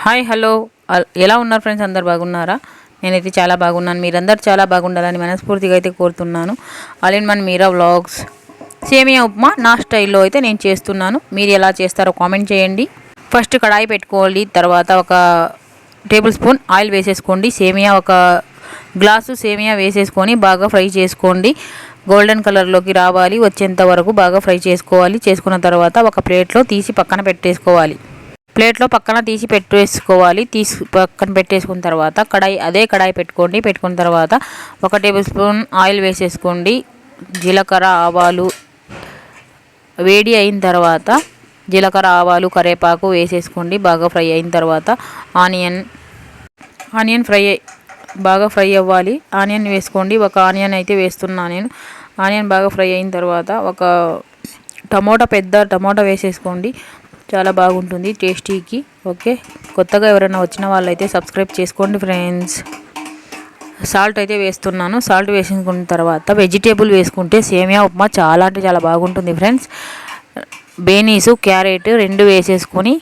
Hi hello ఎలా ఉన్నారు friends? అందరు బాగున్నారా? నేనైతే చాలా బాగున్నాను. మీరందరూ చాలా బాగుండాలని మనస్ఫూర్తిగా అయితే కోరుతున్నాను. All in one Meera vlogs సేమియా ఉప్మా నా స్టైల్లో అయితే నేను చేస్తున్నాను. మీరు ఎలా చేస్తారో కామెంట్ చేయండి. ఫస్ట్ కడాయి పెట్టుకోవాలి. తర్వాత ఒక టేబుల్ స్పూన్ ఆయిల్ వేసేసుకోండి. సేమియా ఒక గ్లాసు సేమియా వేసేసుకొని బాగా ఫ్రై చేసుకోండి. గోల్డెన్ కలర్లోకి రావాలి, వచ్చేంత వరకు బాగా ఫ్రై చేసుకోవాలి. చేసుకున్న తర్వాత ఒక ప్లేట్లో తీసి పక్కన పెట్టేసుకోవాలి. ప్లేట్లో పక్కన తీసి పెట్టేసుకోవాలి. పక్కన పెట్టేసుకున్న తర్వాత అదే కడాయి పెట్టుకున్న తర్వాత ఒక టేబుల్ స్పూన్ ఆయిల్ వేసేసుకోండి. జీలకర్ర ఆవాలు వేడి అయిన తర్వాత జీలకర్ర ఆవాలు కరివేపాకు వేసేసుకోండి. బాగా ఫ్రై అయిన తర్వాత ఆనియన్ బాగా ఫ్రై అవ్వాలి. ఆనియన్ వేసుకోండి. ఒక ఆనియన్ అయితే వేస్తున్నాను నేను. ఆనియన్ బాగా ఫ్రై అయిన తర్వాత ఒక పెద్ద టమోటా వేసేసుకోండి. చాలా బాగుంటుంది టేస్టీకి. ఓకే, కొత్తగా ఎవరైనా వచ్చిన వాళ్ళైతే సబ్స్క్రైబ్ చేసుకోండి ఫ్రెండ్స్. సాల్ట్ అయితే వేస్తున్నాను. సాల్ట్ వేసుకున్న తర్వాత వెజిటేబుల్ వేసుకుంటే సేమియా ఉప్మా చాలా అంటే చాలా బాగుంటుంది ఫ్రెండ్స్. బేనీసు క్యారెట్ రెండు వేసేసుకొని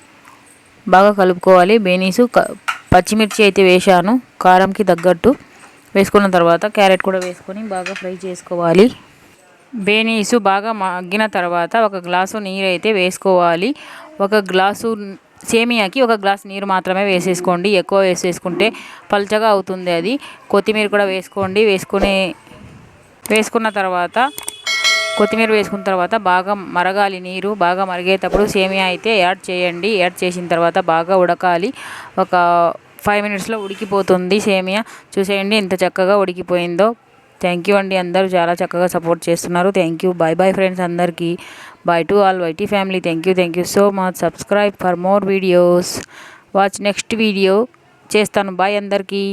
బాగా కలుపుకోవాలి. పచ్చిమిర్చి అయితే వేశాను కారంకి తగ్గట్టు. వేసుకున్న తర్వాత క్యారెట్ కూడా వేసుకొని బాగా ఫ్రై చేసుకోవాలి. బేనీసు బాగా మగ్గిన తర్వాత ఒక గ్లాసు నీరు అయితే వేసుకోవాలి. ఒక గ్లాసు సేమియాకి ఒక గ్లాస్ నీరు మాత్రమే వేసేసుకోండి. ఎక్కువ వేసేసుకుంటే పల్చగా అవుతుంది అది. కొత్తిమీర కూడా వేసుకోండి. వేసుకున్న తర్వాత బాగా మరగాలి నీరు. బాగా మరిగేటప్పుడు సేమియా అయితే యాడ్ చేయండి. యాడ్ చేసిన తర్వాత బాగా ఉడకాలి. ఒక 5 మినిట్స్లో ఉడికిపోతుంది సేమియా. చూసేయండి ఎంత చక్కగా ఉడికిపోయిందో. థ్యాంక్ యూ అండి, అందరూ చాలా చక్కగా సపోర్ట్ చేస్తున్నారు. Thank you. బాయ్ ఫ్రెండ్స్ అందరికీ. Bye to all YT family. Thank you so much. Subscribe for more videos. Watch next video చేస్తాను. బాయ్ అందరికీ.